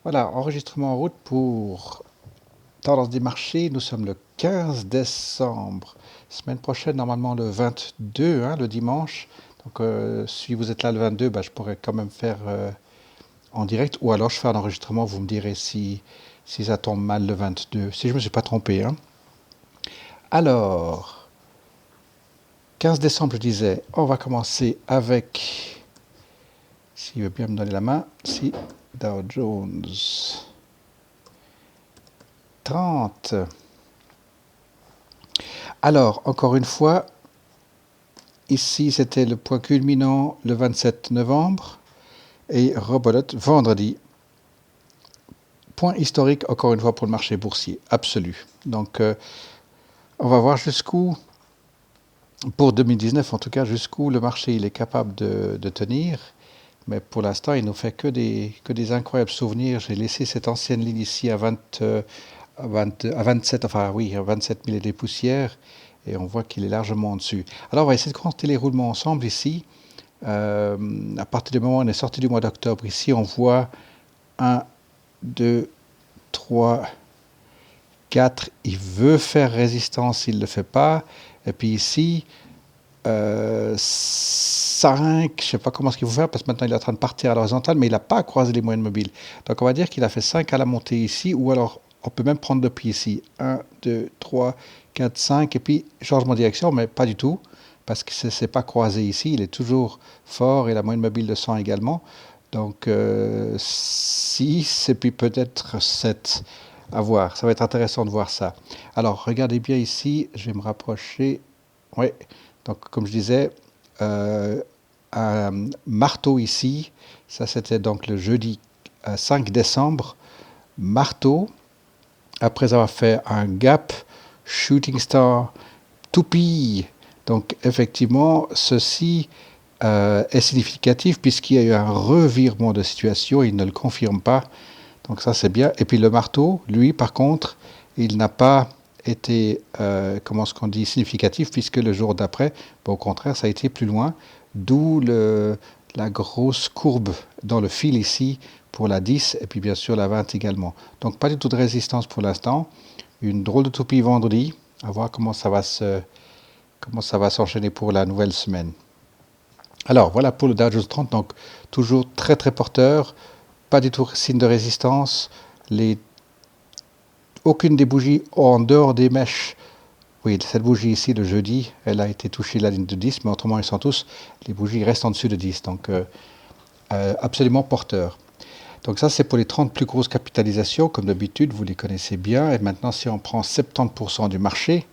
Voilà, enregistrement en route pour Tendance des marchés. Nous sommes le 15 décembre. Semaine prochaine, normalement le 22, hein, le dimanche. Donc si vous êtes là le 22, bah, je pourrais quand même faire en direct. Ou alors je fais un enregistrement, vous me direz si ça tombe mal le 22. Si je ne me suis pas trompé. Hein. Alors, 15 décembre, je disais, on va commencer avec, s'il veut bien me donner la main, si Dow Jones 30. Alors, encore une fois, ici c'était le point culminant le 27 novembre et rebelote vendredi. Point historique, encore une fois, pour le marché boursier, absolu. Donc, on va voir jusqu'où, pour 2019 en tout cas, jusqu'où le marché il est capable de tenir. Mais pour l'instant, il ne nous fait que des incroyables souvenirs. J'ai laissé cette ancienne ligne ici à 27, enfin oui, à 27 000 et des poussières. Et on voit qu'il est largement en dessus. Alors, on va essayer de compter les roulements ensemble ici. À partir du moment où on est sorti du mois d'octobre, ici, on voit 1, 2, 3, 4. Il veut faire résistance, il ne le fait pas. Et puis ici, 5, je ne sais pas comment ce qu'il faut faire parce que maintenant il est en train de partir à l'horizontale, mais il n'a pas croisé les moyennes mobiles. Donc on va dire qu'il a fait 5 à la montée ici, ou alors on peut même prendre le prix ici. 1, 2, 3, 4, 5, et puis changement de direction, mais pas du tout, parce que ce n'est pas croisé ici, il est toujours fort, et la moyenne mobile de 100 également. Donc 6, et puis peut-être 7. À voir, ça va être intéressant de voir ça. Alors regardez bien ici, je vais me rapprocher. Oui, donc comme je disais, un marteau ici, ça c'était donc le jeudi 5 décembre, marteau, après avoir fait un gap, shooting star, toupie. Donc effectivement, ceci est significatif puisqu'il y a eu un revirement de situation, il ne le confirme pas. Donc ça c'est bien. Et puis le marteau, lui par contre, il n'a pas été, comment est-ce qu'on dit, significatif, puisque le jour d'après, au contraire, ça a été plus loin, d'où la grosse courbe dans le fil ici pour la 10 et puis bien sûr la 20 également. Donc pas du tout de résistance pour l'instant. Une drôle de toupie vendredi, à voir comment ça va s'enchaîner pour la nouvelle semaine. Alors voilà pour le Dow Jones 30, donc toujours très très porteur, pas du tout signe de résistance, aucune des bougies en dehors des mèches. Oui, cette bougie ici, le jeudi, elle a été touchée la ligne de 10, mais autrement, ils sont tous, les bougies restent en dessus de 10, donc absolument porteur. Donc ça, c'est pour les 30 plus grosses capitalisations, comme d'habitude, vous les connaissez bien. Et maintenant, si on prend 70% du marché,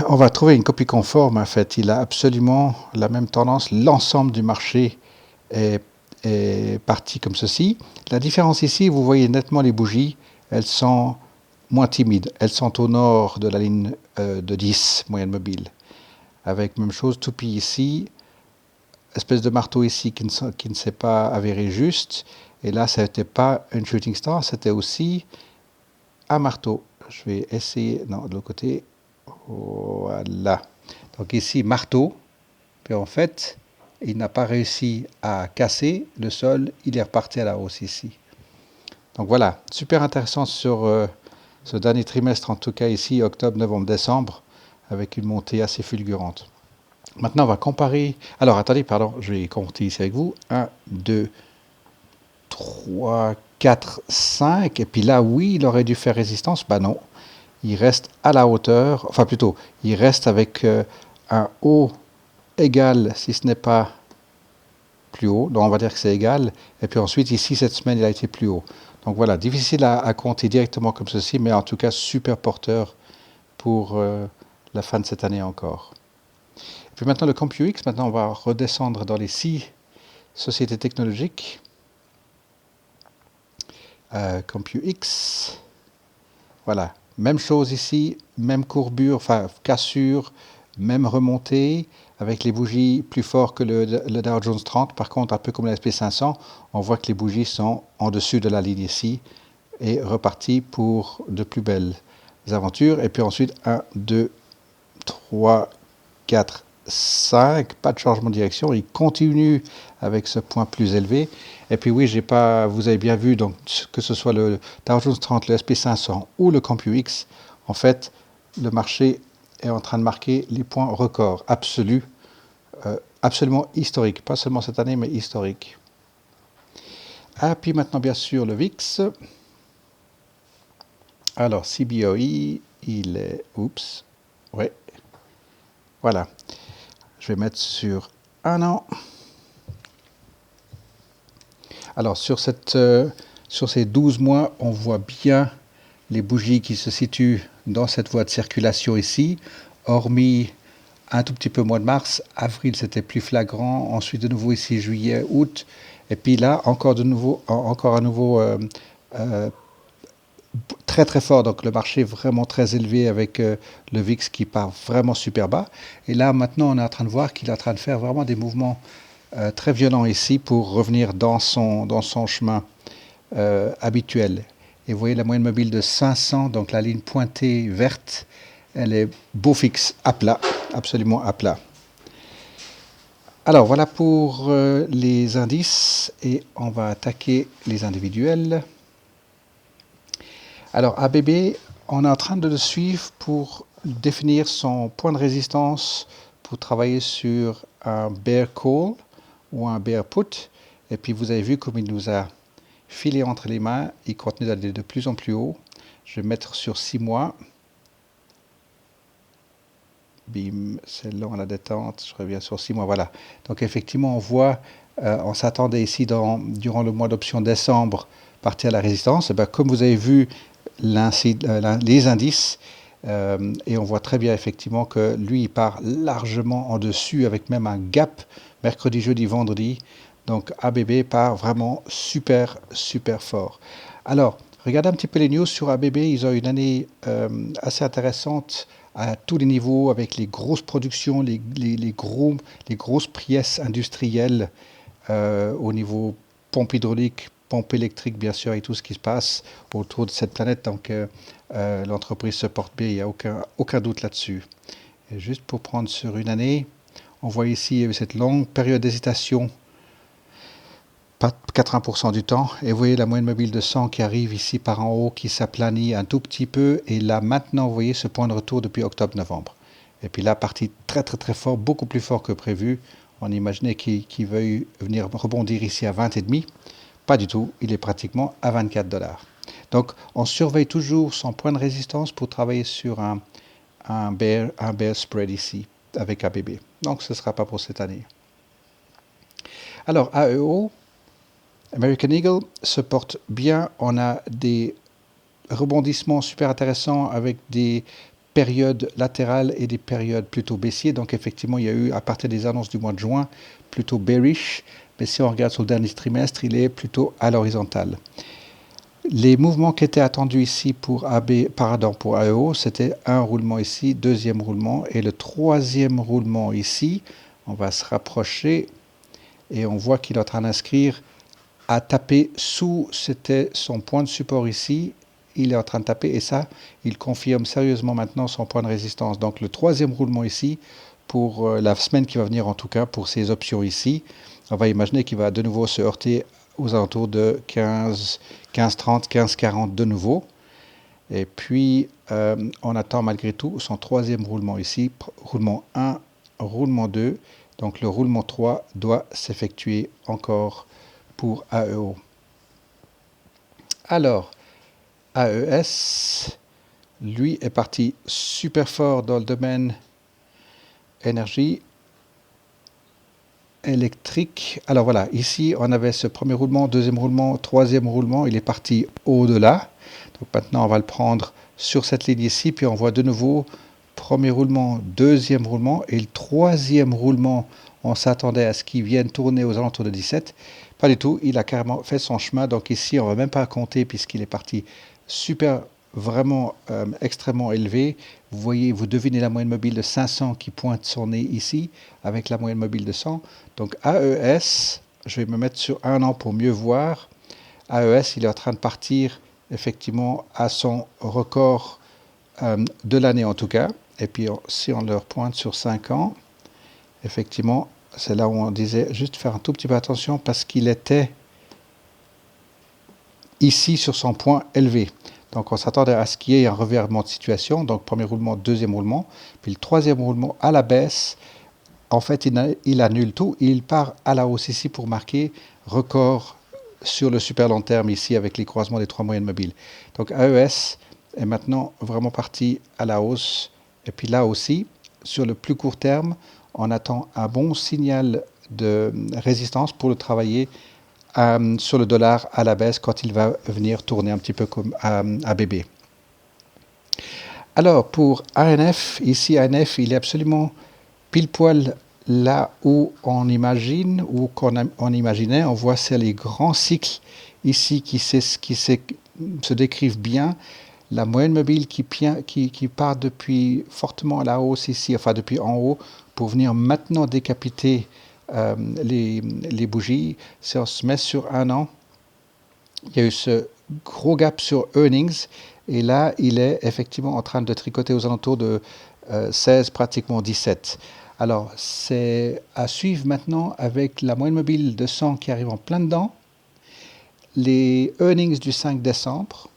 on va trouver une copie conforme, en fait. Il a absolument la même tendance. L'ensemble du marché est parti comme ceci. La différence ici, vous voyez nettement les bougies, elles sont moins timides. Elles sont au nord de la ligne de 10, moyenne mobile. Avec même chose, toupie ici, espèce de marteau ici qui ne s'est pas avéré juste. Et là, ce n'était pas une shooting star, c'était aussi un marteau. Je vais essayer, non, de l'autre côté, voilà. Donc ici, marteau, puis en fait, il n'a pas réussi à casser le sol, il est reparti à la hausse ici. Donc voilà, super intéressant sur ce dernier trimestre, en tout cas ici, octobre, novembre, décembre, avec une montée assez fulgurante. Maintenant, on va comparer. Alors, attendez, pardon, je vais compter ici avec vous. 1, 2, 3, 4, 5. Et puis là, oui, il aurait dû faire résistance. Bah non, il reste à la hauteur. Enfin, plutôt, il reste avec un haut égal, si ce n'est pas plus haut. Donc, on va dire que c'est égal. Et puis ensuite, ici, cette semaine, il a été plus haut. Donc voilà, difficile à compter directement comme ceci, mais en tout cas, super porteur pour la fin de cette année encore. Et puis maintenant, le CompuX. Maintenant, on va redescendre dans les 6 sociétés technologiques. CompuX. Voilà. Même chose ici, même courbure, enfin cassure, même remontée, avec les bougies plus fortes que le Dow Jones 30. Par contre, un peu comme l'SP 500, on voit que les bougies sont en dessus de la ligne ici et reparties pour de plus belles aventures. Et puis ensuite, 1, 2, 3, 4, 5, pas de changement de direction, il continue avec ce point plus élevé. Et puis oui, vous avez bien vu, donc, que ce soit le Dow Jones 30, le SP500 ou le CompuX, en fait, le marché est en train de marquer les points records absolus, absolument historiques, pas seulement cette année, mais historiques. Ah, puis maintenant, bien sûr, le VIX. Alors, CBOE, il est... Oups. Ouais. Voilà. Je vais mettre sur 1 an. Alors, sur ces 12 mois, on voit bien les bougies qui se situent dans cette voie de circulation ici, hormis un tout petit peu mois de mars. Avril, c'était plus flagrant. Ensuite, de nouveau ici, juillet, août. Et puis là, encore à nouveau très très fort. Donc le marché vraiment très élevé avec le VIX qui part vraiment super bas. Et là, maintenant, on est en train de voir qu'il est en train de faire vraiment des mouvements très violents ici pour revenir dans son chemin habituel. Et vous voyez la moyenne mobile de 500, donc la ligne pointée verte, elle est beau fixe, à plat, absolument à plat. Alors voilà pour les indices et on va attaquer les individuels. Alors ABB, on est en train de le suivre pour définir son point de résistance pour travailler sur un bear call ou un bear put. Et puis vous avez vu comme il nous a filé entre les mains, il continue d'aller de plus en plus haut. Je vais mettre sur 6 mois. Bim, c'est long à la détente, je reviens sur 6 mois, voilà. Donc effectivement, on voit, on s'attendait ici durant le mois d'option décembre partir à la résistance. Et bien, comme vous avez vu les indices, et on voit très bien effectivement que lui, il part largement en dessus avec même un gap mercredi, jeudi, vendredi. Donc ABB part vraiment super, super fort. Alors, regardez un petit peu les news sur ABB, ils ont une année assez intéressante à tous les niveaux, avec les grosses productions, les grosses pièces industrielles au niveau pompe hydraulique, pompe électrique, bien sûr, et tout ce qui se passe autour de cette planète. Donc, l'entreprise se porte bien, il n'y a aucun doute là-dessus. Et juste pour prendre sur une année, on voit ici cette longue période d'hésitation, pas 80% du temps. Et vous voyez la moyenne mobile de 100 qui arrive ici par en haut, qui s'aplanit un tout petit peu. Et là, maintenant, vous voyez ce point de retour depuis octobre-novembre. Et puis là, parti très, très, très fort, beaucoup plus fort que prévu. On imaginait qu'il veuille venir rebondir ici à 20,5. Pas du tout, il est pratiquement à 24 $. Donc, on surveille toujours son point de résistance pour travailler sur un bear spread ici, avec ABB. Donc, ce ne sera pas pour cette année. Alors, AEO, American Eagle se porte bien. On a des rebondissements super intéressants avec des périodes latérales et des périodes plutôt baissières. Donc effectivement, il y a eu, à partir des annonces du mois de juin, plutôt bearish. Mais si on regarde sur le dernier trimestre, il est plutôt à l'horizontale. Les mouvements qui étaient attendus ici pour AEO, c'était un roulement ici, deuxième roulement. Et le troisième roulement ici, on va se rapprocher et on voit qu'il est en train d'inscrire à taper sous, c'était son point de support ici, il est en train de taper et ça, il confirme sérieusement maintenant son point de résistance. Donc le troisième roulement ici, pour la semaine qui va venir en tout cas, pour ces options ici, on va imaginer qu'il va de nouveau se heurter aux alentours de 15,30, 15,40 de nouveau. Et puis on attend malgré tout son troisième roulement ici, roulement 1, roulement 2, donc le roulement 3 doit s'effectuer encore pour AEO. Alors, AES, lui, est parti super fort dans le domaine énergie électrique. Alors voilà, ici, on avait ce premier roulement, deuxième roulement, troisième roulement. Il est parti au-delà. Donc maintenant, on va le prendre sur cette ligne ici. Puis on voit de nouveau premier roulement, deuxième roulement. Et le troisième roulement, on s'attendait à ce qu'il vienne tourner aux alentours de 17. Pas du tout, il a carrément fait son chemin. Donc ici, on ne va même pas compter puisqu'il est parti super, vraiment extrêmement élevé. Vous voyez, vous devinez la moyenne mobile de 500 qui pointe son nez ici, avec la moyenne mobile de 100. Donc AES, je vais me mettre sur un an pour mieux voir. AES, il est en train de partir effectivement à son record de l'année en tout cas. Et puis si on leur pointe sur 5 ans, effectivement, c'est là où on disait juste faire un tout petit peu attention parce qu'il était ici sur son point élevé. Donc on s'attendait à ce qu'il y ait un revirement de situation, donc premier roulement, deuxième roulement, puis le troisième roulement à la baisse, en fait il annule tout, et il part à la hausse ici pour marquer record sur le super long terme ici avec les croisements des trois moyennes mobiles. Donc AES est maintenant vraiment parti à la hausse, et puis là aussi, sur le plus court terme, on attend un bon signal de résistance pour le travailler sur le dollar à la baisse quand il va venir tourner un petit peu comme ABB. Alors pour ANF, ici ANF, il est absolument pile poil là où on imagine, ou on imaginait. On voit c'est les grands cycles ici qui se décrivent bien. La moyenne mobile qui part depuis fortement à la hausse ici, enfin depuis en haut, pour venir maintenant décapiter les bougies. Si on se met sur un an, il y a eu ce gros gap sur earnings, et là, il est effectivement en train de tricoter aux alentours de 16, pratiquement 17. Alors, c'est à suivre maintenant avec la moyenne mobile de 100 qui arrive en plein dedans, les earnings du 5 décembre,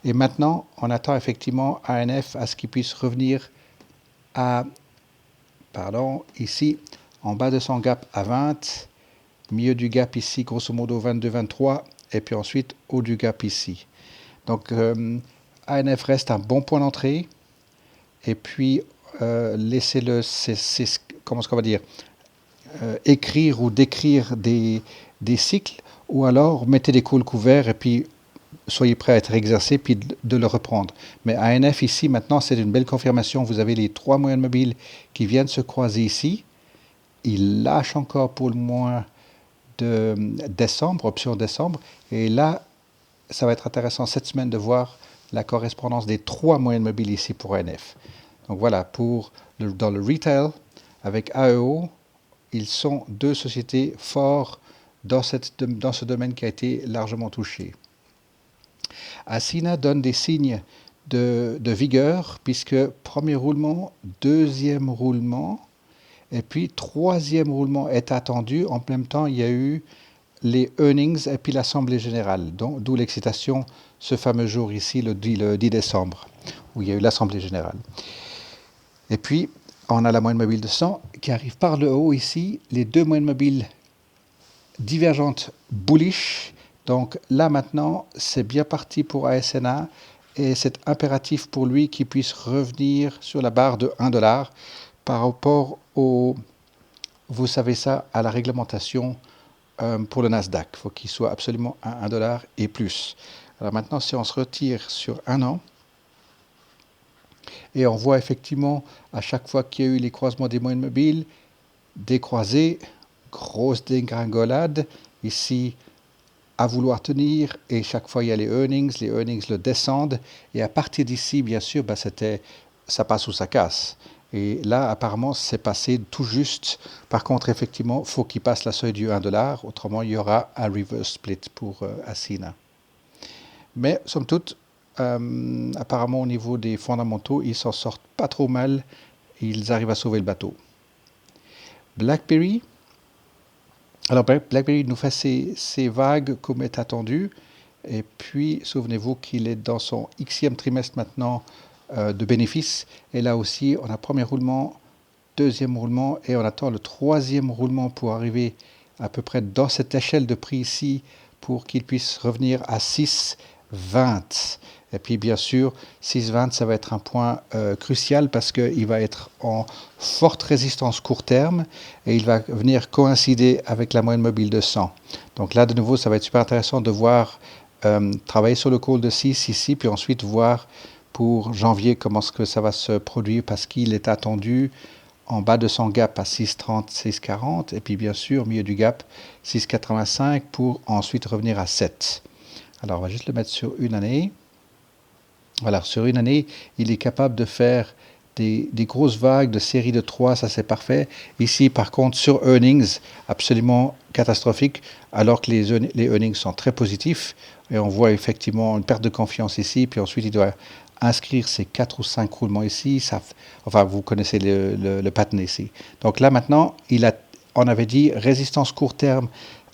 et maintenant, on attend effectivement ANF à ce qu'il puisse revenir à, ici, en bas de son gap à 20, milieu du gap ici, grosso modo 22-23, et puis ensuite haut du gap ici. Donc ANF reste un bon point d'entrée, et puis laissez-le, comment est-ce qu'on va dire, écrire ou décrire des cycles, ou alors mettez des calls couverts et puis soyez prêts à être exercés puis de le reprendre. Mais ANF ici maintenant c'est une belle confirmation, vous avez les trois moyennes mobiles qui viennent se croiser ici, il lâche encore pour le mois de décembre, option décembre, et là ça va être intéressant cette semaine de voir la correspondance des trois moyennes mobiles ici pour ANF. Donc voilà, dans le retail, avec AEO, ils sont deux sociétés fortes dans ce domaine qui a été largement touché. Asina donne des signes de vigueur, puisque premier roulement, deuxième roulement, et puis troisième roulement est attendu. En même temps, il y a eu les earnings et puis l'Assemblée générale, d'où l'excitation ce fameux jour ici, le 10 décembre, où il y a eu l'Assemblée générale. Et puis, on a la moyenne mobile de 100 qui arrive par le haut ici, les deux moyennes mobiles divergentes bullish. Donc là maintenant, c'est bien parti pour ASNA, et c'est impératif pour lui qu'il puisse revenir sur la barre de 1 $ par rapport vous savez ça, à la réglementation pour le Nasdaq. Il faut qu'il soit absolument à 1 $ et plus. Alors maintenant, si on se retire sur un an, et on voit effectivement à chaque fois qu'il y a eu les croisements des moyennes mobiles, décroisés, grosse dégringolade, ici à vouloir tenir, et chaque fois il y a les earnings le descendent, et à partir d'ici, bien sûr, ça passe ou ça casse. Et là, apparemment, c'est passé tout juste. Par contre, effectivement, il faut qu'il passe la seuil du 1 $, autrement il y aura un reverse split pour Asina. Mais, somme toute, apparemment au niveau des fondamentaux, ils s'en sortent pas trop mal, ils arrivent à sauver le bateau. BlackBerry, alors BlackBerry nous fait ces vagues comme est attendu, et puis souvenez-vous qu'il est dans son xème trimestre maintenant de bénéfices, et là aussi on a premier roulement, deuxième roulement, et on attend le troisième roulement pour arriver à peu près dans cette échelle de prix ici, pour qu'il puisse revenir à 6,20. Et puis bien sûr, 6,20, ça va être un point crucial parce qu'il va être en forte résistance court terme et il va venir coïncider avec la moyenne mobile de 100. Donc là, de nouveau, ça va être super intéressant de voir travailler sur le call de 6 ici, puis ensuite voir pour janvier comment est-ce que ça va se produire parce qu'il est attendu en bas de son gap à 6,30, 6,40 et puis bien sûr, au milieu du gap, 6,85 pour ensuite revenir à 7. Alors, on va juste le mettre sur une année. Voilà, sur une année, il est capable de faire des grosses vagues de séries de 3, ça c'est parfait. Ici, par contre, sur earnings, absolument catastrophique, alors que les earnings sont très positifs. Et on voit effectivement une perte de confiance ici, puis ensuite il doit inscrire ces 4 ou 5 roulements ici. Enfin, vous connaissez le pattern ici. Donc là, maintenant, on avait dit résistance court terme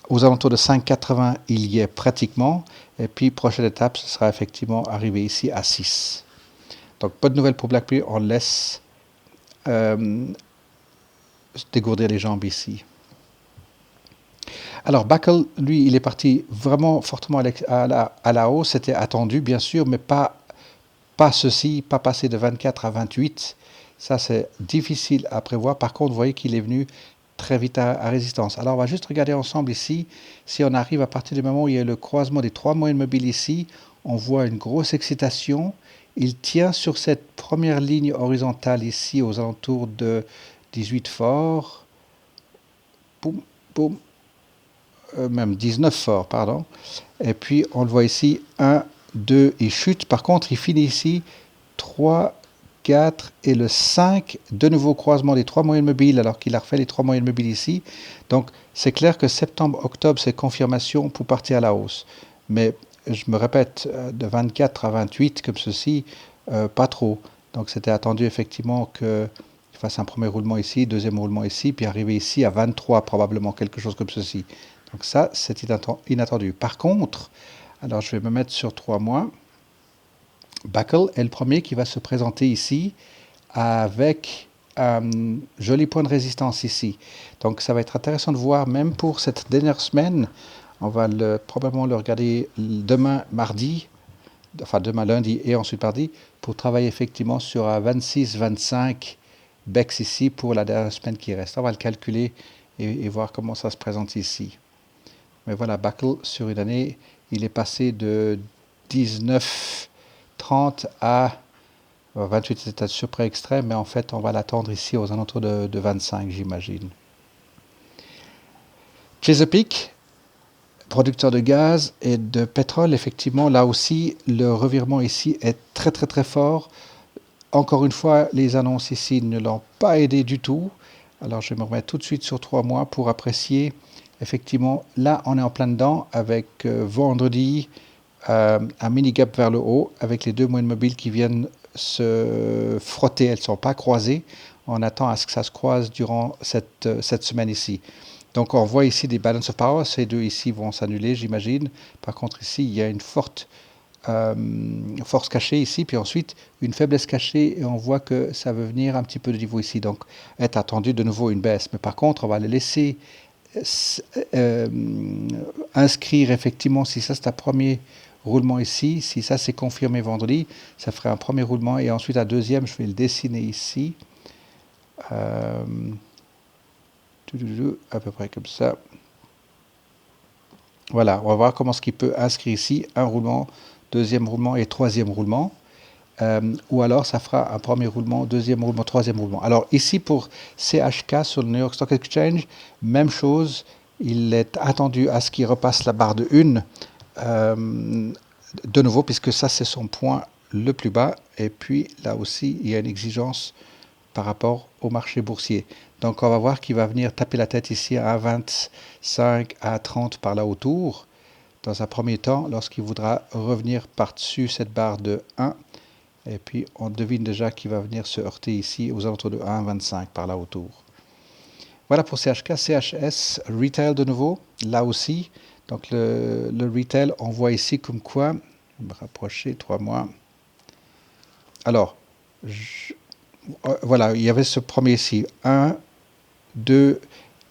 aux alentours de 5,80, il y est pratiquement. Et puis, prochaine étape, ce sera effectivement arriver ici à 6. Donc, pas de nouvelles pour BlackBerry, on laisse dégourdir les jambes ici. Alors, Buckle, lui, il est parti vraiment fortement à la hausse. C'était attendu, bien sûr, mais pas ceci, pas passer de 24 à 28. Ça, c'est difficile à prévoir. Par contre, vous voyez qu'il est venu très vite à résistance. Alors, on va juste regarder ensemble ici. Si on arrive à partir du moment où il y a le croisement des 3 moyennes mobiles ici, on voit une grosse excitation. Il tient sur cette première ligne horizontale ici, aux alentours de 18 forts. Boum, boum. Même 19 forts, pardon. Et puis, on le voit ici, 1, 2, il chute. Par contre, il finit ici, 3, 4 et le 5, de nouveau croisement des 3 moyennes mobiles, alors qu'il a refait les 3 moyennes mobiles ici. Donc, c'est clair que septembre, octobre, c'est confirmation pour partir à la hausse. Mais, je me répète, de 24 à 28, comme ceci, pas trop. Donc, c'était attendu effectivement qu'il fasse un premier roulement ici, deuxième roulement ici, puis arriver ici à 23, probablement, quelque chose comme ceci. Donc ça, c'est inattendu. Par contre, alors je vais me mettre sur 3 mois. Buckle est le premier qui va se présenter ici avec un joli point de résistance ici. Donc ça va être intéressant de voir, même pour cette dernière semaine, on va probablement le regarder demain mardi, enfin demain lundi et ensuite mardi, pour travailler effectivement sur un 26-25 BEX ici pour la dernière semaine qui reste. On va le calculer et voir comment ça se présente ici. Mais voilà, Buckle, sur une année, il est passé de 19,30 à 28, c'est un surprès extrême, mais en fait, on va l'attendre ici aux alentours de 25, j'imagine. Chesapeake, producteur de gaz et de pétrole, effectivement, là aussi, le revirement ici est très très très fort. Encore une fois, les annonces ici ne l'ont pas aidé du tout. Alors, je vais me remettre tout de suite sur 3 mois pour apprécier. Effectivement, là, on est en plein dedans avec vendredi un mini gap vers le haut avec les 2 moyennes mobiles qui viennent se frotter. Elles ne sont pas croisées. On attend à ce que ça se croise durant cette semaine ici. Donc, on voit ici des balance of power. Ces deux ici vont s'annuler, j'imagine. Par contre, ici, il y a une forte force cachée ici, puis ensuite une faiblesse cachée, et on voit que ça veut venir un petit peu de niveau ici. Donc, est attendu de nouveau une baisse. Mais par contre, on va le laisser inscrire effectivement, si ça c'est un premier roulement ici, si ça c'est confirmé vendredi, ça ferait un premier roulement et ensuite un deuxième, je vais le dessiner ici, à peu près comme ça. Voilà, on va voir comment ce qu'il peut inscrire ici, un roulement, deuxième roulement et troisième roulement. Ou alors ça fera un premier roulement, deuxième roulement, troisième roulement. Alors ici pour CHK sur le New York Stock Exchange, même chose, il est attendu à ce qu'il repasse la barre de 1 de nouveau, puisque ça c'est son point le plus bas, et puis là aussi il y a une exigence par rapport au marché boursier. Donc on va voir qu'il va venir taper la tête ici à 25 à 30 par là autour, dans un premier temps, lorsqu'il voudra revenir par-dessus cette barre de 1. Et puis, on devine déjà qu'il va venir se heurter ici aux alentours de 1,25 par là autour. Voilà pour CHK. CHS, retail de nouveau, là aussi. Donc, le retail, on voit ici comme quoi, je vais me rapprocher, 3 mois. Alors, voilà, il y avait ce premier ici, 1, 2,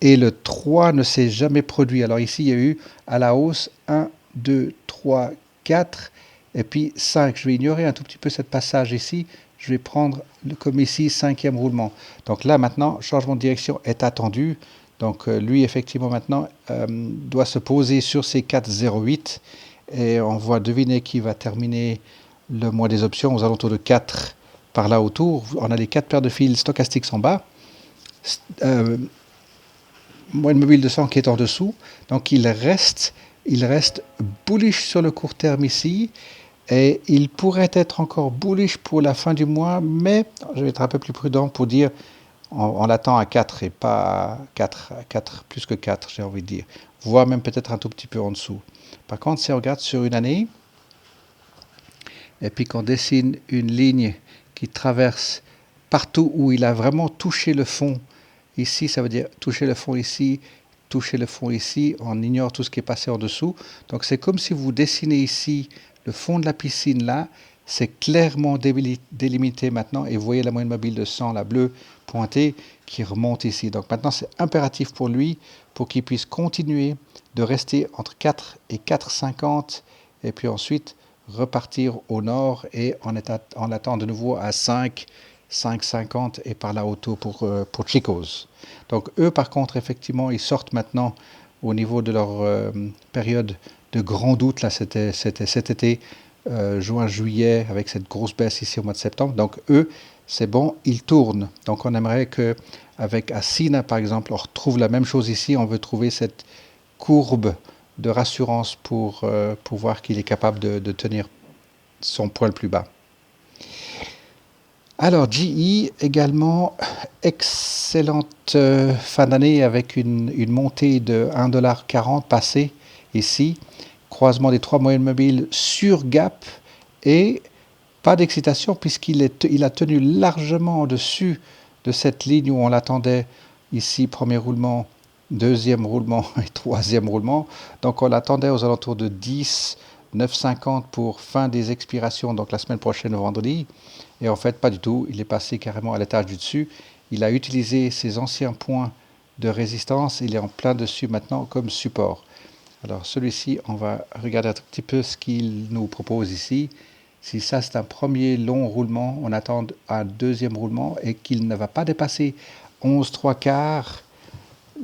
et le 3 ne s'est jamais produit. Alors ici, il y a eu à la hausse 1, 2, 3, 4. Et puis 5, je vais ignorer un tout petit peu ce passage ici. Je vais prendre, comme ici, 5e roulement. Donc là, maintenant, changement de direction est attendu. Donc lui, effectivement, maintenant, doit se poser sur ces 4,08. Et on va deviner qu'il va terminer le mois des options aux alentours de 4 par là autour. On a les 4 paires de fils stochastiques en bas. Moyenne mobile de 100 qui est en dessous. Donc il reste bullish sur le court terme ici. Et il pourrait être encore bullish pour la fin du mois, mais je vais être un peu plus prudent pour dire on l'attend à 4 et pas à 4, plus que 4, j'ai envie de dire. Voire même peut-être un tout petit peu en dessous. Par contre, si on regarde sur une année, et puis qu'on dessine une ligne qui traverse partout où il a vraiment touché le fond. Ici, ça veut dire toucher le fond ici, toucher le fond ici, on ignore tout ce qui est passé en dessous. Donc c'est comme si vous dessinez ici le fond de la piscine là, c'est clairement délimité maintenant et vous voyez la moyenne mobile de 100, la bleue pointée, qui remonte ici. Donc maintenant c'est impératif pour lui pour qu'il puisse continuer de rester entre 4 et 4,50 et puis ensuite repartir au nord et on attend de nouveau à 5, 5,50 et par là autour pour Chico's. Donc eux par contre effectivement ils sortent maintenant au niveau de leur période de grand doute, là c'était cet été, juin, juillet, avec cette grosse baisse ici au mois de septembre. Donc eux, c'est bon, ils tournent. Donc on aimerait que avec Asina par exemple, on retrouve la même chose ici. On veut trouver cette courbe de rassurance pour voir qu'il est capable de tenir son point le plus bas. Alors GE également, excellente fin d'année avec une montée de 1,40$ passée ici, croisement des trois moyennes mobiles sur gap et pas d'excitation puisqu'il a tenu largement au-dessus de cette ligne où on l'attendait ici, premier roulement, deuxième roulement et troisième roulement. Donc on l'attendait aux alentours de 10, 9,50 pour fin des expirations, donc la semaine prochaine vendredi. Et en fait, pas du tout. Il est passé carrément à l'étage du dessus. Il a utilisé ses anciens points de résistance. Il est en plein dessus maintenant comme support. Alors celui-ci, on va regarder un petit peu ce qu'il nous propose ici. Si ça c'est un premier long roulement, on attend un deuxième roulement et qu'il ne va pas dépasser 11 3/4.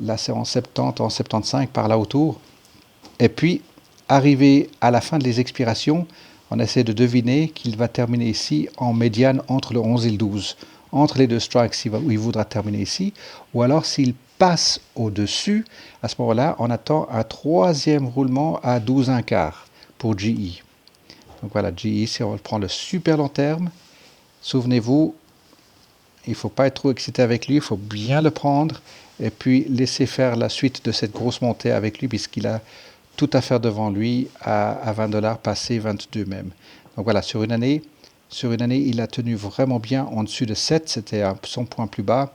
Là c'est en 70, en 75 par là autour. Et puis, arrivé à la fin des expirations, on essaie de deviner qu'il va terminer ici en médiane entre le 11 et le 12. Entre les deux strikes, où il voudra terminer ici. Ou alors, s'il passe au-dessus, à ce moment-là, on attend un troisième roulement à 12 1/4 pour GE. Donc voilà, GE, si on prend le super long terme, souvenez-vous, il ne faut pas être trop excité avec lui, il faut bien le prendre et puis laisser faire la suite de cette grosse montée avec lui puisqu'il a tout à faire devant lui à 20$, passé 22 même. Donc voilà, sur une année, il a tenu vraiment bien en dessus de 7, c'était son point plus bas.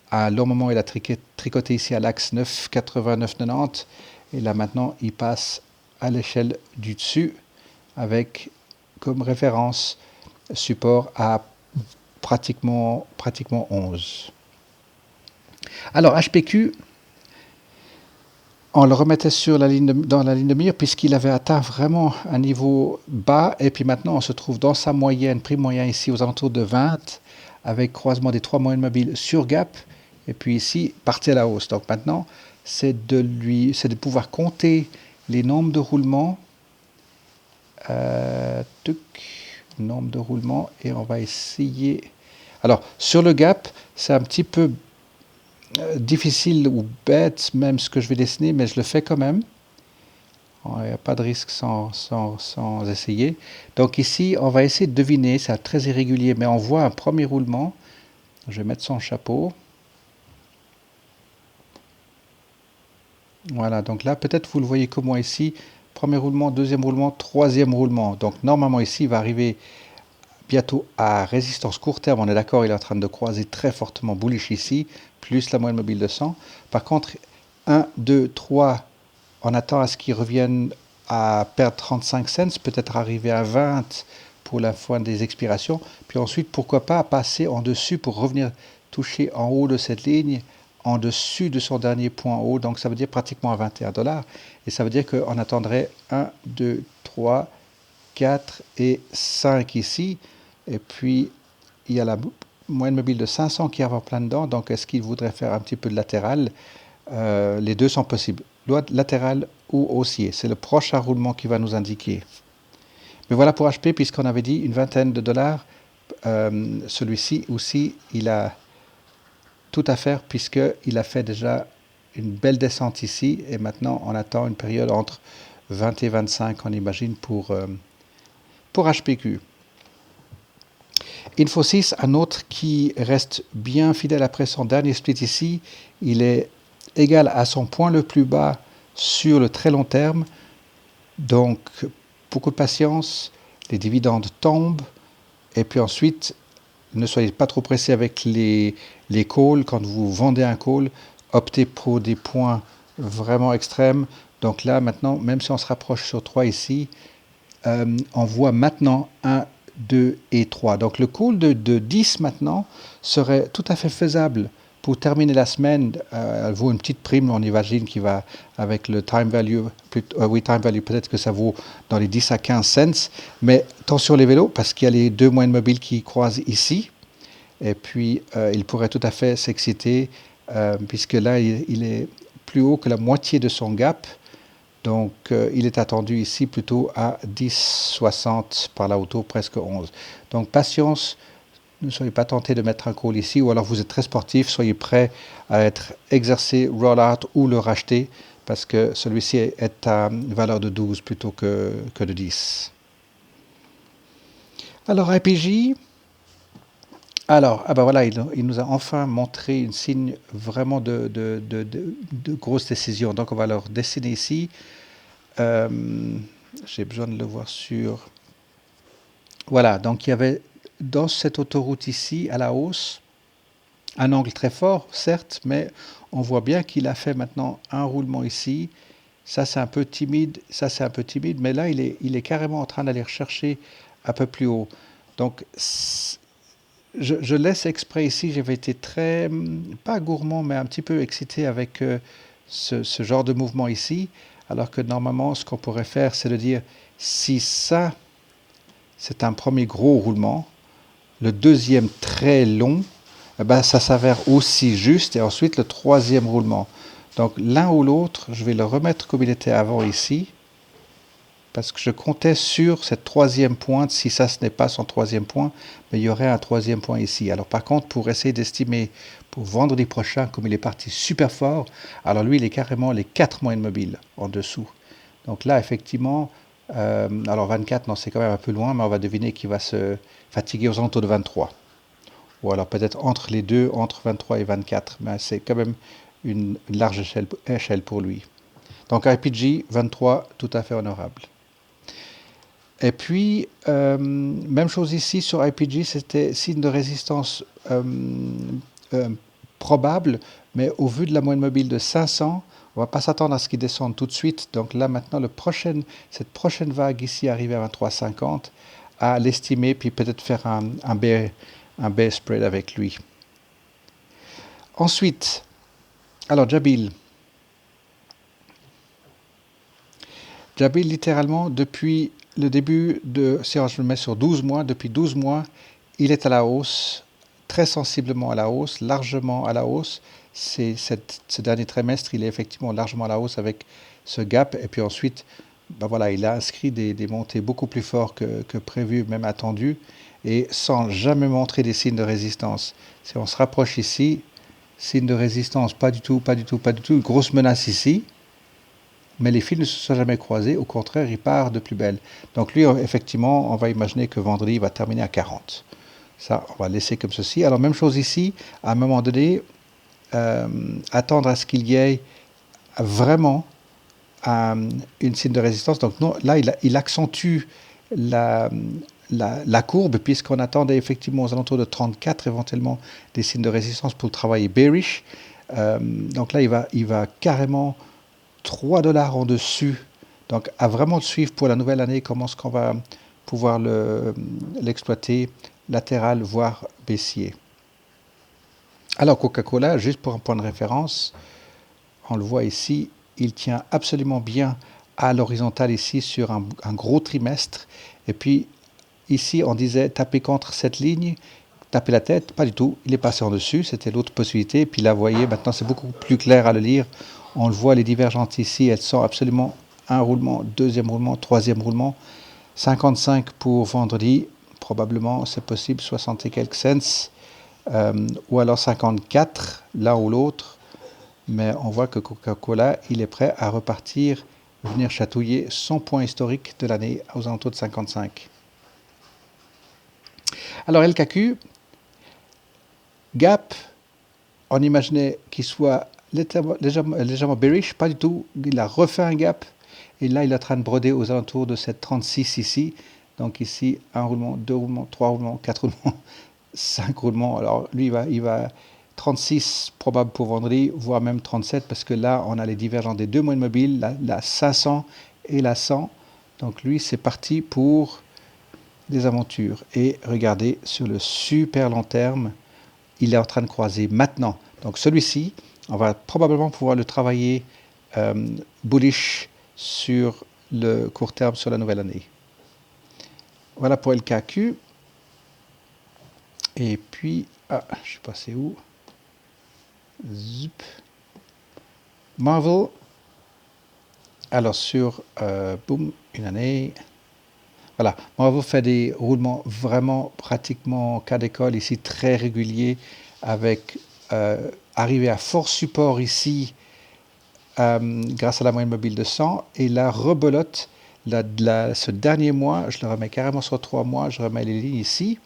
À un long moment, il a tricoté ici à l'axe 9,80, 9,90 et là maintenant, il passe à l'échelle du dessus avec comme référence support à pratiquement 11. Alors HPQ, on le remettait dans la ligne de mire puisqu'il avait atteint vraiment un niveau bas et puis maintenant on se trouve dans sa moyenne, prix moyen ici aux alentours de 20 avec croisement des trois moyennes mobiles sur gap et puis ici partie à la hausse. Donc maintenant c'est de pouvoir compter les nombres de roulements, nombre de roulements et on va essayer. Alors sur le gap c'est un petit peu difficile ou bête même ce que je vais dessiner, mais je le fais quand même. Il n'y a pas de risque sans essayer. Donc ici, on va essayer de deviner, c'est très irrégulier, mais on voit un premier roulement. Je vais mettre son chapeau. Voilà, donc là, peut-être vous le voyez comme moi ici. Premier roulement, deuxième roulement, troisième roulement. Donc normalement ici, il va arriver bientôt à résistance court terme, on est d'accord, il est en train de croiser très fortement bullish ici, plus la moyenne mobile de 100. Par contre, 1, 2, 3, on attend à ce qu'il revienne à perdre 35 cents, peut-être arriver à 20 pour la fin des expirations. Puis ensuite, pourquoi pas passer en dessus pour revenir toucher en haut de cette ligne, en dessus de son dernier point haut. Donc ça veut dire pratiquement à 21$. Et ça veut dire qu'on attendrait 1, 2, 3, 4 et 5 ici. Et puis, il y a la moyenne mobile de 500 qui va plein dedans. Donc, est-ce qu'il voudrait faire un petit peu de latéral? Les deux sont possibles. Latéral ou haussier. C'est le prochain roulement qui va nous indiquer. Mais voilà pour HP, puisqu'on avait dit une vingtaine de dollars. Celui-ci aussi, il a tout à faire, puisqu'il a fait déjà une belle descente ici. Et maintenant, on attend une période entre 20 et 25, on imagine, pour HPQ. Infosys, un autre qui reste bien fidèle après son dernier split ici, il est égal à son point le plus bas sur le très long terme. Donc, beaucoup de patience. les dividendes tombent, et puis ensuite, ne soyez pas trop pressé avec les calls. Quand vous vendez un call, optez pour des points vraiment extrêmes. Donc là, maintenant, même si on se rapproche sur 3 ici, on voit maintenant 1, 2 et 3. Donc le call de 10 maintenant serait tout à fait faisable pour terminer la semaine. Elle vaut une petite prime, on imagine, qui va avec le time value. Oui, time value, peut-être que ça vaut dans les 10 à 15 cents. Mais attention les vélos, parce qu'il y a les deux moyennes mobiles qui croisent ici. Et puis, il pourrait tout à fait s'exciter, puisque là, il est plus haut que la moitié de son gap. Donc, il est attendu ici plutôt à 10,60 par là autour, presque 11. Donc, patience, ne soyez pas tenté de mettre un call ici, ou alors vous êtes très sportif, soyez prêt à être exercé, roll-out ou le racheter, parce que celui-ci est à valeur de 12 plutôt que de 10. Alors, IPJ, alors, ah ben voilà, il nous a enfin montré une signe vraiment de grosse décision. Donc, on va leur dessiner ici. J'ai besoin de le voir sur... Voilà, donc il y avait dans cette autoroute ici, à la hausse, un angle très fort, certes, mais on voit bien qu'il a fait maintenant un roulement ici. Ça, c'est un peu timide, ça, c'est un peu timide, mais là, il est carrément en train d'aller chercher un peu plus haut. Donc, je laisse exprès ici, j'avais été très, pas gourmand, mais un petit peu excité avec ce genre de mouvement ici, alors que normalement, ce qu'on pourrait faire, c'est de dire, si ça, c'est un premier gros roulement, le deuxième très long, eh ben, ça s'avère aussi juste, et ensuite le troisième roulement. Donc l'un ou l'autre, je vais le remettre comme il était avant ici, parce que je comptais sur cette troisième pointe. Si ça, ce n'est pas son troisième point, mais il y aurait un troisième point ici. Alors par contre, pour essayer d'estimer pour vendredi prochain, comme il est parti super fort, alors lui, il est carrément les 4 moyennes mobiles en dessous. Donc là, effectivement, alors 24, non, c'est quand même un peu loin, mais on va deviner qu'il va se fatiguer aux alentours de 23. Ou alors peut-être entre les deux, entre 23 et 24. Mais c'est quand même une large échelle pour lui. Donc IPG, 23, tout à fait honorable. Et puis, même chose ici sur IPG, c'était signe de résistance probable, mais au vu de la moyenne mobile de 500, on ne va pas s'attendre à ce qu'il descende tout de suite. Donc là, maintenant, cette prochaine vague ici, arrivée à 23,50, à l'estimer, puis peut-être faire un bear spread avec lui. Ensuite, alors Jabil. Jabil, littéralement, depuis le début si je le mets sur 12 mois, depuis 12 mois, il est à la hausse, très sensiblement à la hausse, largement à la hausse. Ce dernier trimestre, il est effectivement largement à la hausse avec ce gap. Et puis ensuite, ben voilà, il a inscrit des montées beaucoup plus fortes que prévu, même attendu, et sans jamais montrer des signes de résistance. Si on se rapproche ici, signe de résistance, pas du tout, pas du tout, pas du tout. Une grosse menace ici. Mais les fils ne se sont jamais croisés, au contraire, il part de plus belle. Donc lui, effectivement, on va imaginer que vendredi, il va terminer à 40. Ça, on va laisser comme ceci. Alors, même chose ici, à un moment donné, attendre à ce qu'il y ait vraiment une signe de résistance. Donc non, là, il accentue la courbe, puisqu'on attendait effectivement aux alentours de 34, éventuellement, des signes de résistance pour le travail bearish. Donc là, il va carrément 3 $ en dessus. Donc, à vraiment le suivre pour la nouvelle année, comment est-ce qu'on va pouvoir l'exploiter latéral, voire baissier. Alors, Coca-Cola, juste pour un point de référence, on le voit ici, il tient absolument bien à l'horizontale ici sur un gros trimestre. Et puis, ici, on disait taper contre cette ligne, taper la tête, pas du tout. Il est passé en dessus, c'était l'autre possibilité. Et puis là, vous voyez, maintenant, c'est beaucoup plus clair à le lire. On le voit, les divergentes ici, elles sont absolument un roulement, deuxième roulement, troisième roulement. 55 pour vendredi, probablement, c'est possible, 60 et quelques cents. Ou alors 54, l'un ou l'autre. Mais on voit que Coca-Cola, il est prêt à repartir, venir chatouiller son point historique de l'année aux alentours de 55. Alors LKQ, Gap, on imaginait qu'il soit légèrement bearish, pas du tout. Il a refait un gap et là il est en train de broder aux alentours de cette 36 ici. Donc ici, un roulement, deux roulements, trois roulements, quatre roulements, cinq roulements. Alors lui, il va 36 probable pour vendredi, voire même 37, parce que là, on a les divergences des deux moyennes mobiles, la 500 et la 100. Donc lui, c'est parti pour des aventures. Et regardez, sur le super long terme, il est en train de croiser maintenant. Donc celui-ci, on va probablement pouvoir le travailler bullish sur le court terme sur la nouvelle année. Voilà pour LKQ. Et puis, je suis passé où? Zup. Marvel. Alors sur, boum, une année. Voilà, Marvel fait des roulements vraiment pratiquement cas d'école ici, très réguliers, avec arrivé à fort support ici, grâce à la moyenne mobile de 100, et la rebelote, ce dernier mois, je le remets carrément sur 3 mois, je remets les lignes ici.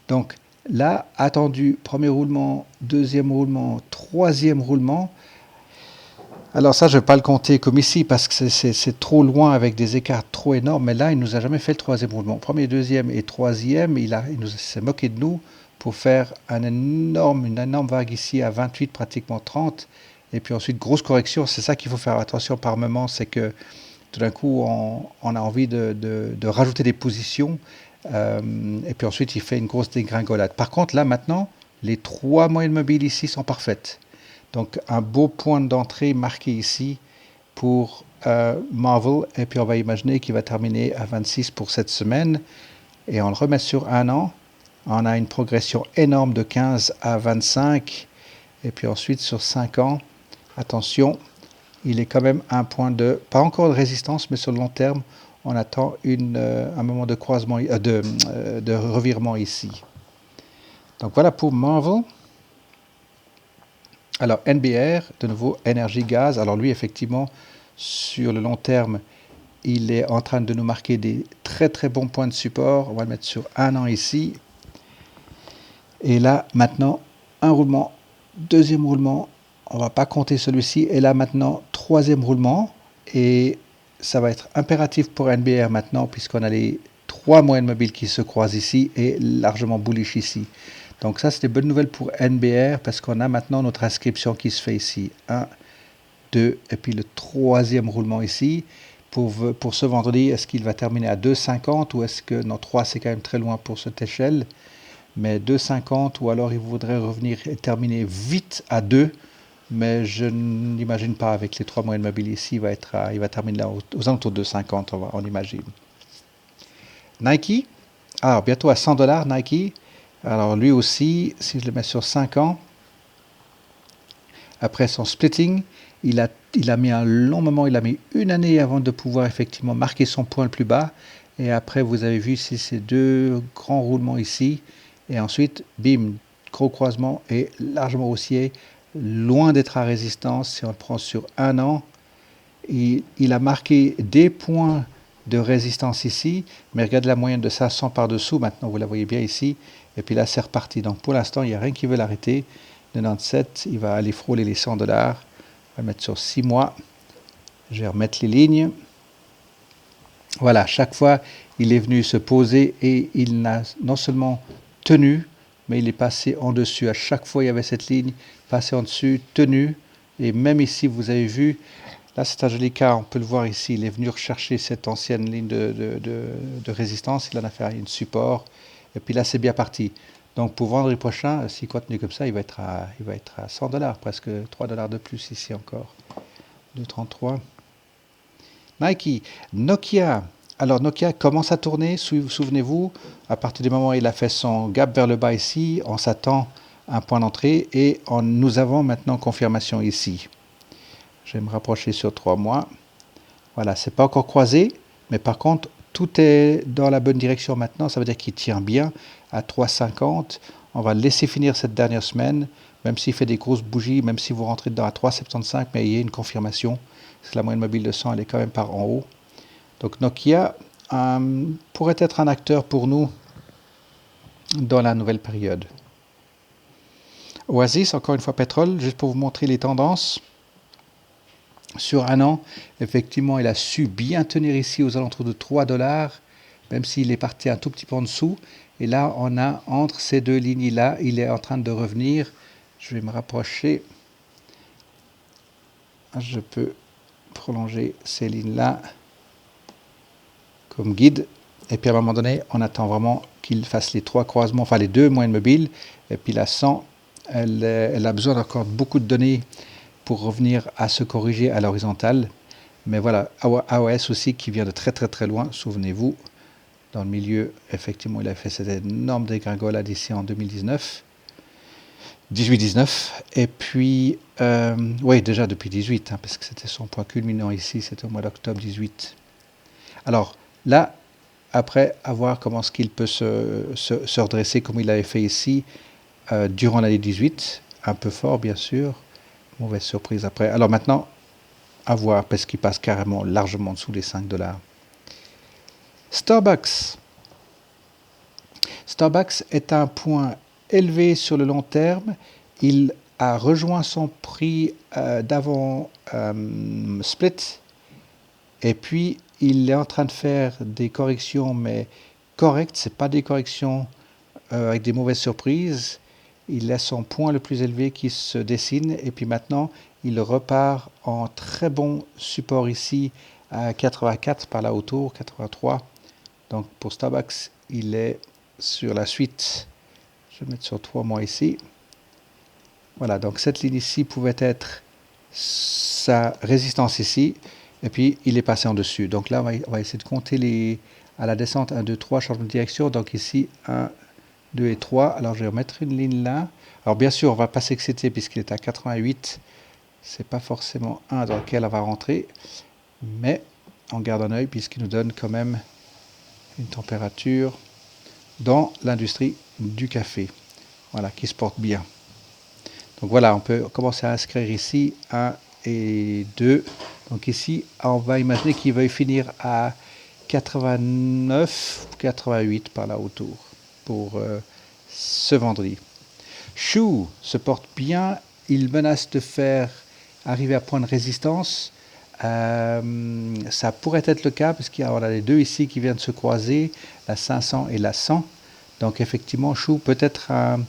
Donc là, attendu, premier roulement, deuxième roulement, troisième roulement. Alors ça, je ne vais pas le compter comme ici parce que c'est trop loin avec des écarts trop énormes. Mais là, il ne nous a jamais fait le troisième roulement. Premier, deuxième et troisième, il s'est moqué de nous pour faire une énorme vague ici à 28, pratiquement 30. Et puis ensuite, grosse correction. C'est ça qu'il faut faire attention par moment, c'est que tout d'un coup, on a envie de rajouter des positions. Et puis ensuite, il fait une grosse dégringolade. Par contre, là, maintenant, les trois moyennes mobiles ici sont parfaites. Donc un beau point d'entrée marqué ici pour Marvel. Et puis on va imaginer qu'il va terminer à 26 pour cette semaine. Et on le remet sur un an. On a une progression énorme de 15 à 25. Et puis ensuite sur 5 ans, attention, il est quand même un point de, pas encore de résistance, mais sur le long terme, on attend un moment de croisement, de revirement ici. Donc voilà pour Marvel. Alors NBR, de nouveau, énergie gaz. Alors lui, effectivement, sur le long terme, il est en train de nous marquer des très très bons points de support. On va le mettre sur un an ici. Et là, maintenant, un roulement, deuxième roulement. On ne va pas compter celui-ci. Et là, maintenant, troisième roulement. Et ça va être impératif pour NBR maintenant, puisqu'on a les trois moyennes mobiles qui se croisent ici et largement bullish ici. Donc ça, c'est des bonnes nouvelles pour NBR parce qu'on a maintenant notre inscription qui se fait ici. 1, 2, et puis le troisième roulement ici. Pour ce vendredi, est-ce qu'il va terminer à 2,50 ou est-ce que... Non, 3, c'est quand même très loin pour cette échelle. Mais 2,50 ou alors il voudrait revenir et terminer vite à 2. Mais je n'imagine pas avec les trois moyennes mobiles ici. Il va terminer là aux alentours de 2,50, on imagine. Nike. Alors, bientôt à $100, Nike. Alors lui aussi, si je le mets sur 5 ans, après son splitting, il a mis un long moment, il a mis une année avant de pouvoir effectivement marquer son point le plus bas. Et après, vous avez vu ici ces deux grands roulements ici. Et ensuite, bim, gros croisement et largement haussier, loin d'être à résistance. Si on le prend sur un an, il a marqué des points de résistance ici, mais regardez la moyenne de 500 par-dessous, maintenant vous la voyez bien ici, et puis là c'est reparti. Donc pour l'instant, il n'y a rien qui veut l'arrêter. 97, il va aller frôler les $100. On va le mettre sur 6 mois. Je vais remettre les lignes. Voilà, chaque fois, il est venu se poser et il n'a non seulement tenu, mais il est passé en dessus. À chaque fois, il y avait cette ligne, passé en dessus, tenu. Et même ici, vous avez vu, là c'est un joli cas, on peut le voir ici, il est venu rechercher cette ancienne ligne de résistance, il en a fait une support, et puis là c'est bien parti. Donc pour vendredi prochain, s'il continue comme ça, il va être à $100, presque $3 de plus ici encore. 2,33. Nike, Nokia. Alors Nokia commence à tourner, souvenez-vous, à partir du moment où il a fait son gap vers le bas ici, on s'attend à un point d'entrée et nous avons maintenant confirmation ici. Je vais me rapprocher sur 3 mois. Voilà, c'est pas encore croisé, mais par contre, tout est dans la bonne direction maintenant. Ça veut dire qu'il tient bien à 3,50. On va le laisser finir cette dernière semaine, même s'il fait des grosses bougies, même si vous rentrez dedans à 3,75, mais il y a une confirmation. Parce que la moyenne mobile de 100, elle est quand même par en haut. Donc Nokia pourrait être un acteur pour nous dans la nouvelle période. Oasis, encore une fois pétrole, juste pour vous montrer les tendances. Sur un an, effectivement, il a su bien tenir ici aux alentours de $3. même s'il est parti un tout petit peu en dessous. Et là, on a entre ces deux lignes-là, il est en train de revenir. Je vais me rapprocher. Je peux prolonger ces lignes-là comme guide. Et puis à un moment donné, on attend vraiment qu'il fasse les 3 croisements, enfin les 2 moyennes mobiles. Et puis la 100, elle a besoin encore de beaucoup de données pour revenir à se corriger à l'horizontale. Mais voilà, AOS aussi qui vient de très très très loin, souvenez-vous. Dans le milieu, effectivement, il a fait cette énorme dégringolade ici en 2019. 18-19. Et puis, oui, déjà depuis 18, hein, parce que c'était son point culminant ici, c'était au mois d'octobre 18. Alors là, après, à voir comment est-ce qu'il peut se redresser comme il avait fait ici durant l'année 18. Un peu fort, bien sûr. Mauvaise surprise après. Alors maintenant, à voir, parce qu'il passe carrément largement dessous les 5 $. Starbucks. Starbucks est un point élevé sur le long terme. Il a rejoint son prix d'avant split. Et puis, il est en train de faire des corrections, mais correctes. Ce n'est pas des corrections avec des mauvaises surprises. Il a son point le plus élevé qui se dessine. Et puis maintenant, il repart en très bon support ici à 84 par là autour, 83. Donc pour Starbucks, il est sur la suite. Je vais mettre sur 3 mois ici. Voilà, donc cette ligne ici pouvait être sa résistance ici. Et puis il est passé en dessus. Donc là, on va essayer de compter à la descente 1, 2, 3, changement de direction. Donc ici, 1, 2 et 3. Alors je vais remettre une ligne là. Alors bien sûr, on ne va pas s'exciter puisqu'il est à 88. Ce n'est pas forcément un dans lequel on va rentrer. Mais on garde un œil puisqu'il nous donne quand même une température dans l'industrie du café. Voilà, qui se porte bien. Donc voilà, on peut commencer à inscrire ici 1 et 2. Donc ici, on va imaginer qu'il va finir à 89, 88 par là autour pour ce vendredi. Chou se porte bien. Il menace de faire arriver à point de résistance. Ça pourrait être le cas parce qu'il y a les deux ici qui viennent de se croiser, la 500 et la 100. Donc effectivement, Chou peut être un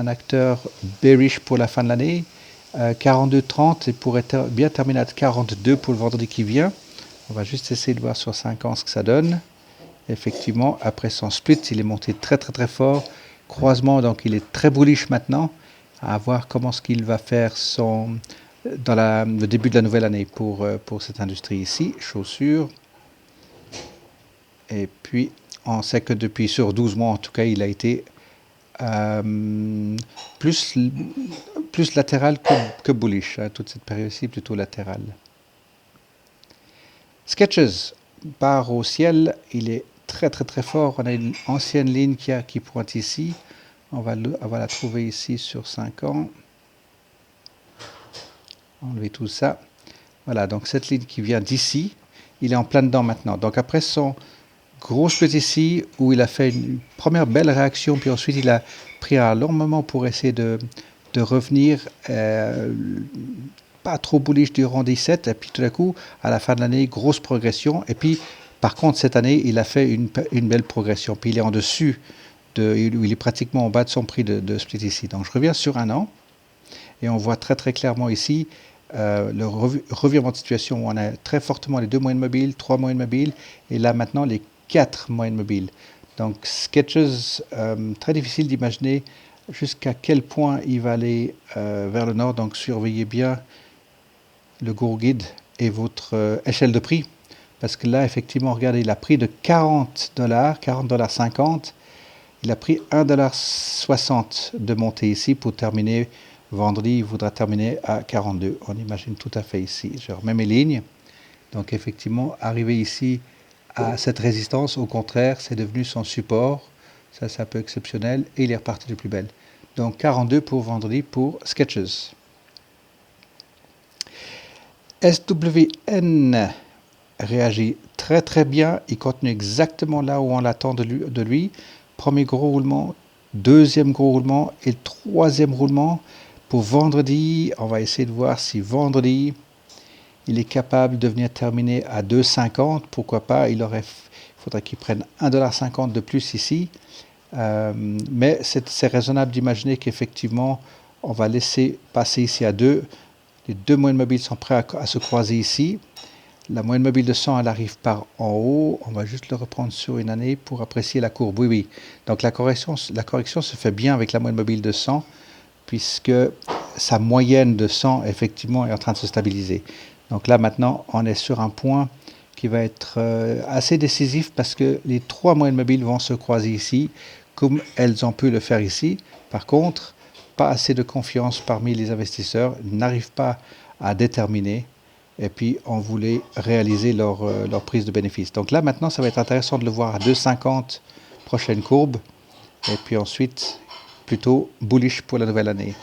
acteur bearish pour la fin de l'année. 42,30 et pourrait bien terminer à 42 pour le vendredi qui vient. On va juste essayer de voir sur 5 ans ce que ça donne. Effectivement, après son split, il est monté très très très fort. Croisement, donc il est très bullish maintenant. À voir comment ce qu'il va faire dans le début de la nouvelle année pour cette industrie ici, chaussures. Et puis, on sait que depuis sur 12 mois, en tout cas, il a été plus latéral que bullish. Hein, toute cette période-ci, plutôt latérale. Sketches part au ciel, il est très très très fort. On a une ancienne ligne qui pointe ici. On va la trouver ici sur 5 ans. Enlever tout ça. Voilà, donc cette ligne qui vient d'ici, il est en plein dedans maintenant. Donc après son gros split ici, où il a fait une première belle réaction, puis ensuite il a pris un long moment pour essayer de revenir pas trop bullish durant 17, et puis tout d'un coup, à la fin de l'année, grosse progression. Et puis, par contre, cette année, il a fait une belle progression. Puis il est en dessus, il est pratiquement en bas de son prix de split ici. Donc je reviens sur un an, et on voit très très clairement ici le revirement de situation où on a très fortement les 2 moyennes mobiles, 3 moyennes mobiles, et là maintenant les 4 moyennes mobiles. Donc Sketches, très difficile d'imaginer jusqu'à quel point il va aller vers le nord. Donc surveillez bien le Guru Guide et votre échelle de prix. Parce que là, effectivement, regardez, il a pris de 40 $, 40,50 $. Il a pris 1,60 $ de montée ici pour terminer vendredi. Il voudra terminer à 42. On imagine tout à fait ici. Je remets mes lignes. Donc effectivement, arriver ici à cette résistance, au contraire, c'est devenu son support. Ça, c'est un peu exceptionnel. Et il est reparti de plus belle. Donc 42 pour vendredi pour Sketches. SWN réagit très très bien. Il continue exactement là où on l'attend de lui. Premier gros roulement, deuxième gros roulement et troisième roulement. Pour vendredi, on va essayer de voir si vendredi, il est capable de venir terminer à 2,50. Pourquoi pas, il faudrait qu'ils prennent 1,50 $ de plus ici. Mais c'est raisonnable d'imaginer qu'effectivement, on va laisser passer ici à 2. Les deux moyennes mobiles sont prêts à se croiser ici. La moyenne mobile de 100, elle arrive par en haut. On va juste le reprendre sur une année pour apprécier la courbe. Oui, oui. Donc la correction se fait bien avec la moyenne mobile de 100, puisque sa moyenne de 100, effectivement, est en train de se stabiliser. Donc là, maintenant, on est sur un point qui va être assez décisif parce que les trois moyennes mobiles vont se croiser ici, comme elles ont pu le faire ici. Par contre, pas assez de confiance parmi les investisseurs, ils n'arrivent pas à déterminer. Et puis, on voulait réaliser leur prise de bénéfice. Donc là, maintenant, ça va être intéressant de le voir à 2,50 prochaine courbe. Et puis ensuite, plutôt bullish pour la nouvelle année.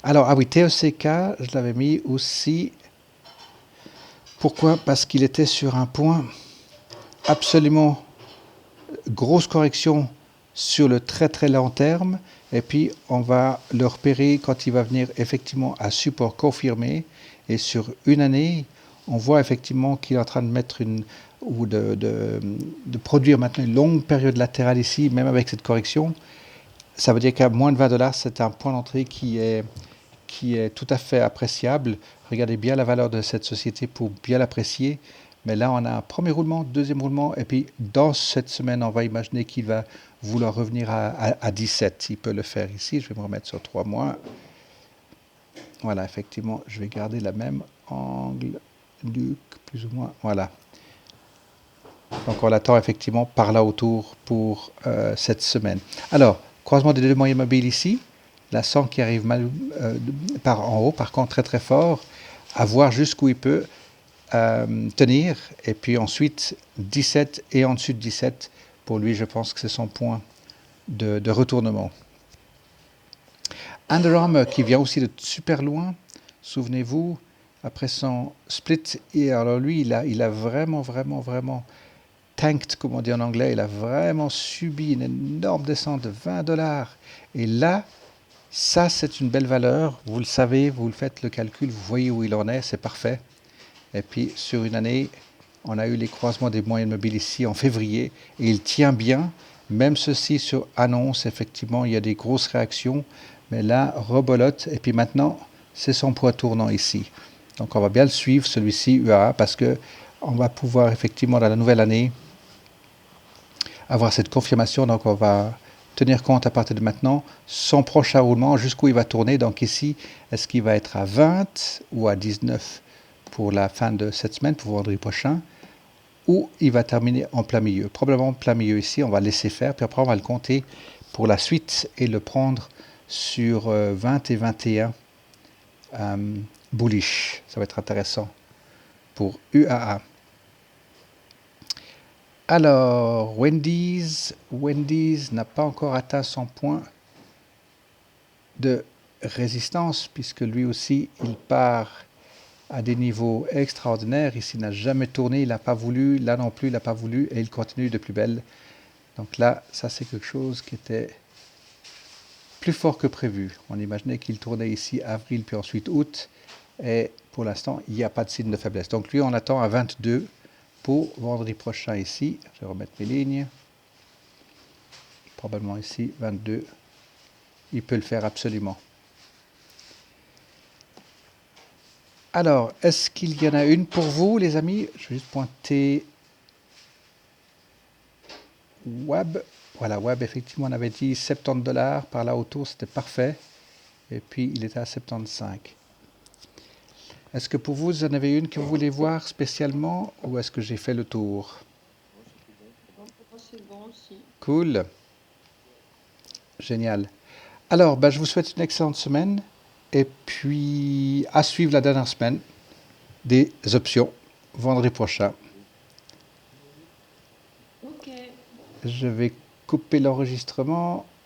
Alors, ah oui, TECK, je l'avais mis aussi. Pourquoi? Parce qu'il était sur un point absolument grosse correction sur le très très long terme. Et puis, on va le repérer quand il va venir effectivement à support confirmé. Et sur une année, on voit effectivement qu'il est en train de mettre de produire maintenant une longue période latérale ici, même avec cette correction. Ça veut dire qu'à moins de 20 $, c'est un point d'entrée qui est tout à fait appréciable. Regardez bien la valeur de cette société pour bien l'apprécier. Mais là, on a un premier roulement, deuxième roulement, et puis dans cette semaine, on va imaginer qu'il va vouloir revenir à 17. Il peut le faire ici. Je vais me remettre sur 3 mois. Voilà, effectivement, je vais garder la même angle, Luc, plus ou moins. Voilà. Donc, on l'attend effectivement par là autour pour cette semaine. Alors, croisement des deux moyennes mobiles ici. La 100 qui arrive par en haut, par contre très très fort, à voir jusqu'où il peut tenir. Et puis ensuite 17 et en dessus de 17, pour lui je pense que c'est son point de retournement. Under Armour qui vient aussi de super loin, souvenez-vous, après son split, et alors lui il a vraiment tanked, comme on dit en anglais, il a vraiment subi une énorme descente de 20 $. Et là, ça, c'est une belle valeur. Vous le savez, vous le faites le calcul, vous voyez où il en est, c'est parfait. Et puis, sur une année, on a eu les croisements des moyennes mobiles ici en février et il tient bien. Même ceci sur annonce, effectivement, il y a des grosses réactions. Mais là, rebolote. Et puis maintenant, c'est son poids tournant ici. Donc, on va bien le suivre, celui-ci, UAA, parce que on va pouvoir, effectivement, dans la nouvelle année, avoir cette confirmation. Donc, on va tenir compte à partir de maintenant son prochain roulement, jusqu'où il va tourner. Donc ici, est-ce qu'il va être à 20 ou à 19 pour la fin de cette semaine, pour vendredi prochain, ou il va terminer en plein milieu. Probablement en plein milieu ici, on va laisser faire, puis après on va le compter pour la suite et le prendre sur 20 et 21 bullish. Ça va être intéressant pour UAA. Alors, Wendy's n'a pas encore atteint son point de résistance, puisque lui aussi, il part à des niveaux extraordinaires. Ici, il n'a jamais tourné, il n'a pas voulu, là non plus, il n'a pas voulu, et il continue de plus belle. Donc là, ça c'est quelque chose qui était plus fort que prévu. On imaginait qu'il tournait ici avril, puis ensuite août, et pour l'instant, il n'y a pas de signe de faiblesse. Donc lui, on attend à 22. Pour vendredi prochain ici, je vais remettre mes lignes, probablement ici, 22, il peut le faire absolument. Alors, est-ce qu'il y en a une pour vous, les amis? Je vais juste pointer Web. Voilà, Web, effectivement, on avait dit 70 $, par là autour, c'était parfait. Et puis, il était à 75. Est-ce que pour vous, vous en avez une que vous voulez voir spécialement, ou est-ce que j'ai fait le tour? C'est bon aussi. Cool. Génial. Alors, je vous souhaite une excellente semaine et puis à suivre la dernière semaine des options vendredi prochain. Ok. Je vais couper l'enregistrement